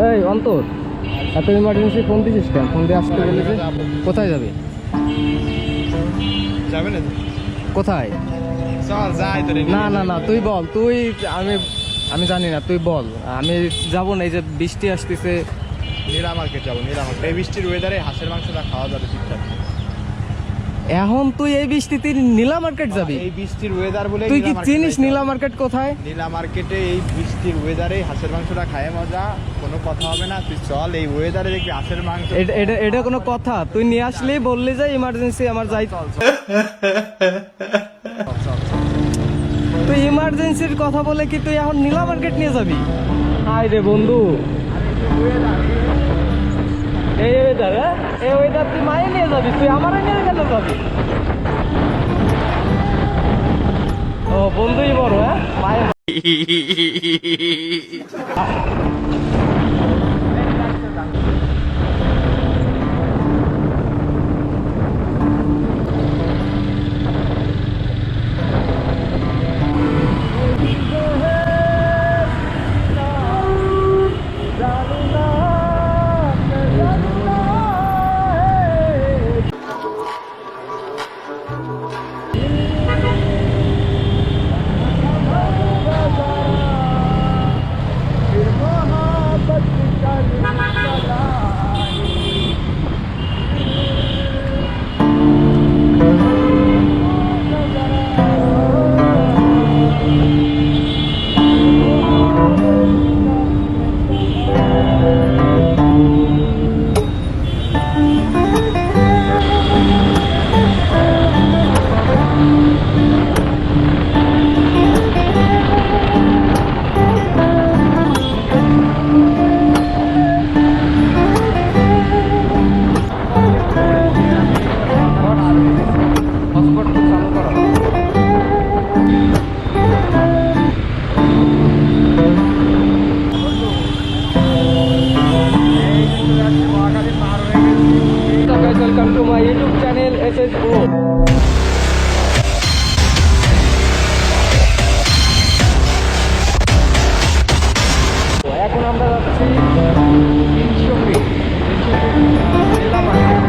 এই অন্তর, এত ইমার্জেন্সি ফোন দিছিস কেন? ফোন দিয়ে আসতে বলে যে কোথায় যাবে? যাবে না? কোথায়? চল যাই তোরে। না না না, তুই বল। তুই আমি জানি না, তুই বল। আমি যাবো না, এই যে বৃষ্টি আসতেছে। নীলা মার্কেট যাবো, নীলা মার্কেট। এই বৃষ্টির ওয়েদারে হাঁসের মাংসটা খাওয়া যাবে ঠিকঠাক। এখন তুই এই বৃষ্টিতে নীলা মার্কেট যাবি? এই বৃষ্টির ওয়েদার বলে তুই কি চিনিস নীলা মার্কেট কোথায়? নীলা মার্কেটে এই বৃষ্টির ওয়েদারে হাঁসের মাংসটা খায় মজা, কোনো কথা হবে না। তুই চল, এই ওয়েদারে দেখবি হাঁসের মাংস। এটা কোনো কথা? তুই নিয়ে আসলেই বললি যে ইমার্জেন্সি আমার যাই। তুই ইমার্জেন্সির কথা বলে কি তুই এখন নীলা মার্কেট নিয়ে যাবি? হাই রে বন্ধু, এই ওয়েদার, এই ওয়েদার তুই মায়ে নিয়ে যাবি? তুই আমার নিয়ে কেন যাবি? ও বন্ধুই বড়, হ্যাঁ মায়ের। Welcome to my YouTube channel SS Pro. এখন আমরা যাচ্ছি 300 ফিট নীলা মার্কেট।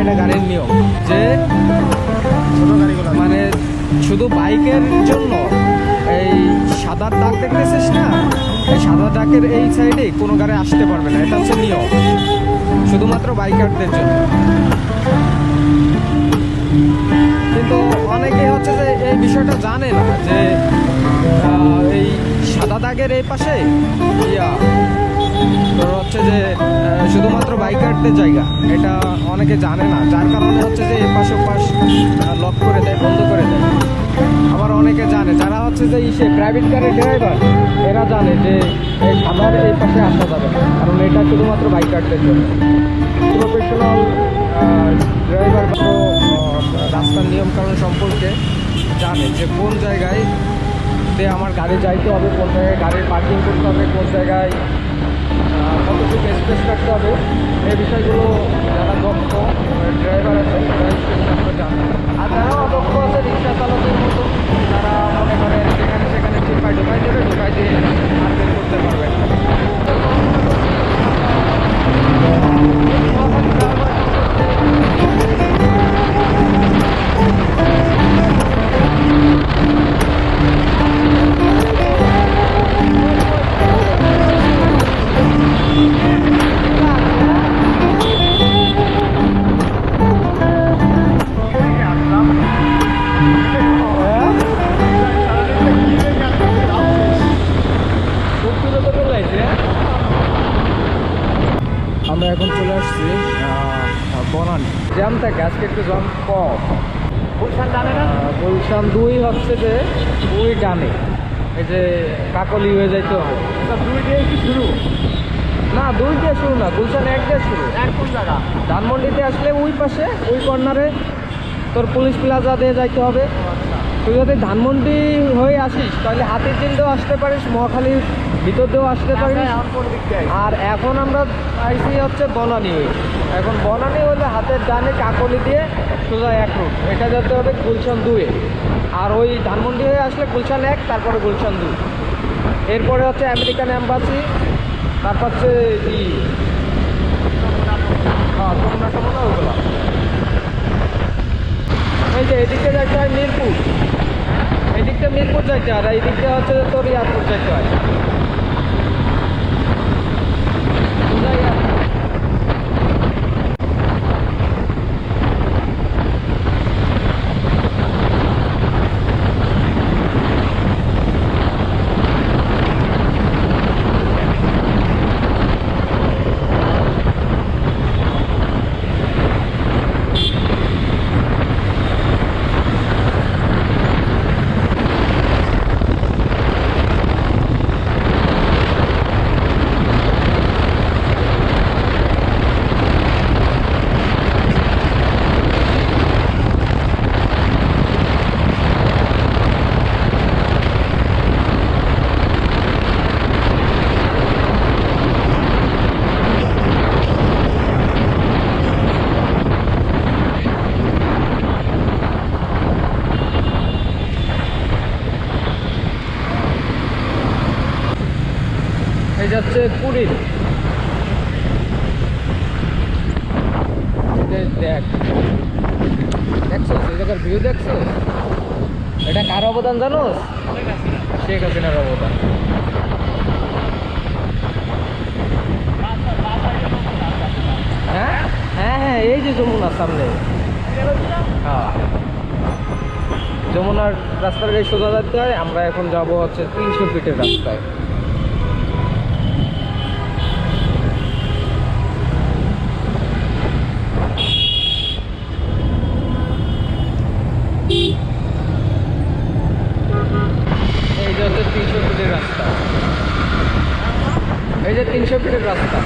এটা গাড়ির নিয়ম যে মানে শুধু বাইকের জন্য এই সাদা দাগ দেখতেছিস না, এই সাদা দাগের এই সাইডে কোনো গাড়ি আসতে পারবে না। এটা হচ্ছে নিয়ম, শুধুমাত্র বাইকারদের জন্য। কিন্তু অনেকে হচ্ছে যে এই বিষয়টা জানে না যে এই সাদা দাগের এই পাশে তোর হচ্ছে যে শুধুমাত্র বাইকারদের জায়গা, এটা অনেকে জানে না। যার কারণে হচ্ছে যে এই পাশে পাশ লক করে দেয়, বন্ধ করে দেয়। আবার অনেকে জানে, যারা হচ্ছে যে প্রাইভেট গাড়ির ড্রাইভার, এরা জানে যে এই সাদার এই পাশে আসা যাবে না, কারণ এটা শুধুমাত্র বাইকারদের জন্য। প্রফেশনাল ড্রাইভার রাস্তার নিয়মকানুন সম্পর্কে জানে যে কোন জায়গায় আমার গাড়ি যাইতে হবে, কোন জায়গায় গাড়ির পার্কিং করতে হবে, কোন জায়গায় কতটুকু স্পেস রাখতে হবে। এই বিষয়গুলো যারা দক্ষ ড্রাইভার আছে তারা জানে। আর যারা অদক্ষ আছে রিক্সা চালকের মতো, তারা মনে করেন যেখানে সেখানে ঢোকাই দেবে, ঢোকাই দিয়ে মার্কেট করতে পারবে না। গুলশান 2 হচ্ছে যে ওই ডানে, এই যে কাকলি হয়ে যাইতে হবে। এটা 2 দিয়ে কি শুরু? না 2 দিয়ে শুরু না, গুলশান 1 দিয়ে শুরু। কোন জায়গা? ধানমন্ডিতে আসলে ওই পাশে ওই কর্নারে তোর পুলিশ প্লাজা দিয়ে যাইতে হবে। তুই যদি ধানমন্ডি হয়ে আসিস তাহলে হাতিরঝিল দিয়েও আসতে পারিস, মহাখালীর ভিতর দিয়েও আসতে পারিস। কোন দিক দিয়ে? আর এখন আমরা আইসি হচ্ছে বনানী হয়ে। এখন বনানী হলে হাতের ডানে কাকলি দিয়ে সোজা 1 রুট, এটা যেতে হবে গুলশান 2-এ। আর ওই ধানমন্ডি হয়ে আসলে গুলশান 1, তারপরে গুলশান 2, এরপরে হচ্ছে আমেরিকান এম্বাসি, তারপর হচ্ছে হ্যাঁ যমুনা টমুনা ওইগুলো। এই যে এদিকে যাইতে হয় মিরপুর, এদিকটা মিরপুর যাইতে হয়, আর এই দিকটা হচ্ছে তোর এয়ারপোর্ট যাইতে হয়। সোজা এয়ারপোর্ট। এই যাচ্ছে পুরীর, দেখ দেখছো এই জায়গার ভিউ দেখছো? এটা কার অবদান জানোস? শেখ হাসিনার অবদান। হ্যাঁ হ্যাঁ হ্যাঁ, এই যে যমুনার সামনে। হ্যাঁ যমুনার রাস্তার গায়ে সোজা যেতে হয়। আমরা এখন যাব হচ্ছে 300 ফিটের রাস্তায়। এই যে হচ্ছে 300 ফিটের রাস্তা, এই যে 300 ফিটের রাস্তা।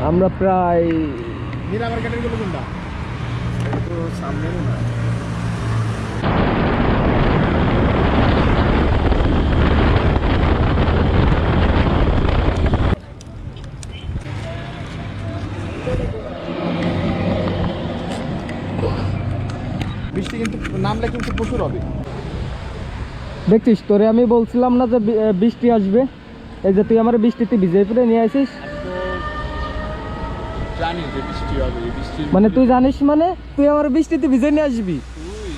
আমরা প্রায় নীলা মার্কেটের গুলো কোনটা? একটু সামনে না। বৃষ্টি কিন্তু নামলে কিন্তু প্রচুর হবে। দেখছিস তোরে আমি বলছিলাম না যে বৃষ্টি আসবে? এই যে তুই আমার বৃষ্টিতে ভিজে পুরে নিয়ে আসিস, জানি যে বৃষ্টি হবে, এই বৃষ্টির মানে তুই জানিস মানে তুই আমার বৃষ্টিতে ভিজে নিয়ে আসবি? তুই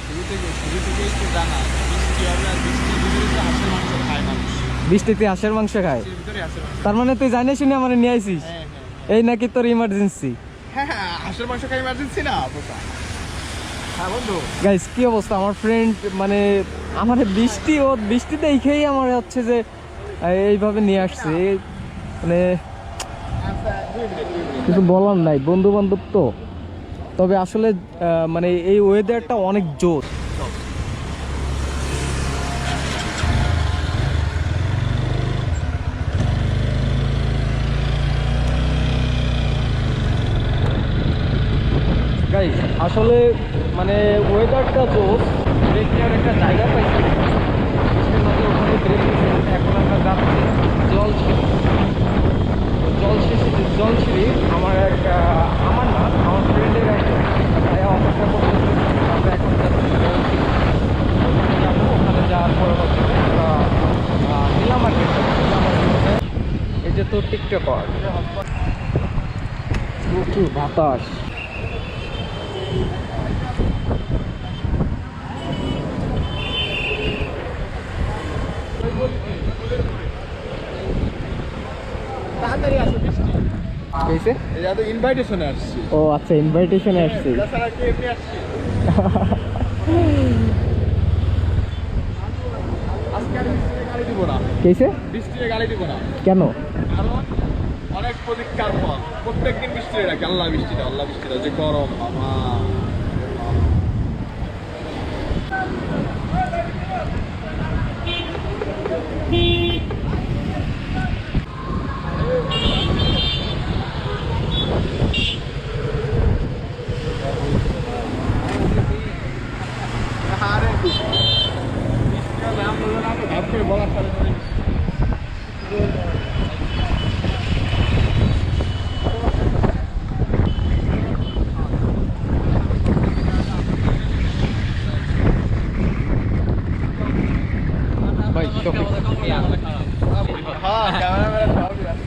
শুরু থেকেই তো জানা বৃষ্টি হবে, আর বৃষ্টির ভিতরে তো হাঁসের মাংস খায় মানুষ, বৃষ্টিতে হাঁসের মাংস খায়, বৃষ্টির ভিতরে হাঁসের মাংস। তার মানে তুই জানিস শুনে আমার নিয়ে আসিস? হ্যাঁ এই নাকি তোর ইমার্জেন্সি? হ্যাঁ হ্যাঁ, হাঁসের মাংস খাই ইমার্জেন্সি না বোকা। হ্যাঁ বন্ধু, গাইস কি অবস্থা আমার ফ্রেন্ড, মানে আমার বৃষ্টি দেখেই আমার হচ্ছে যে এইভাবে নিয়ে আসছে, মানে কিছু বলার নাই, বন্ধু বান্ধব তো। তবে আসলে মানে এই ওয়েদারটা অনেক জোর। গাইস আসলে মানে ওয়েদারটা জোর, ব্রেক নেওয়ার একটা জায়গা পাইছি বৃষ্টির মাঝে, ওখানে ব্রেক নিয়েছে। এখন আমরা যাচ্ছি জলসিঁড়ি। আমার আমার না, আমার ফ্রেন্ডের একটা ভাইয়া অপেক্ষা করতেছে। আমরা এখন যাচ্ছি জলসিঁড়ি, ওখানে যাবো। ওখানে যাওয়ার পরে হচ্ছে আমরা নীলা মার্কেটে, এই যে তোর টিকটকার প্রচুর বাতাস। তাড়াতাড়ি আসো, বৃষ্টি কেসে? এটা তো ইনভাইটেশনে আসছি, ও আচ্ছা, ইনভাইটেশনে আসছি। তাছাড়া কি এমনি আসছি? আজকে আর বৃষ্টিতে গাড়ি দিব না, কেসে? বৃষ্টিতে গাড়ি দিব না, কেন? কারণ অনেক প্রতীক্ষার ফল। প্রত্যেকদিন বৃষ্টি রাখে, আল্লাহ বৃষ্টিটা যে গরম বাবা। আরে বৃষ্টি হবে, আপনি বলার সাথে সাথে ভাই শফিক, হ্যাঁ ক্যামেরাম্যান সবই আছে।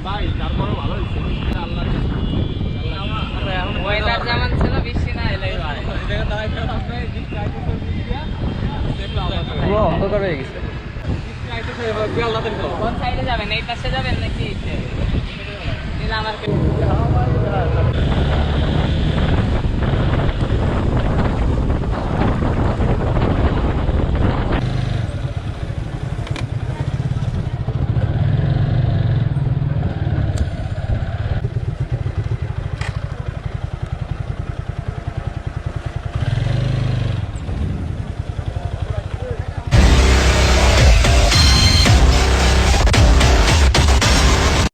ভাই তারপরে ভালো হয়েছে, আল্লাহ ওয়েদার যেমন ছিল বৃষ্টি না এলেই হয়। পুরো অন্ধকার হয়ে গেছে। কোন সাইডে যাবেন, এই পাশে যাবেন নাকি নীলা মার্কেট?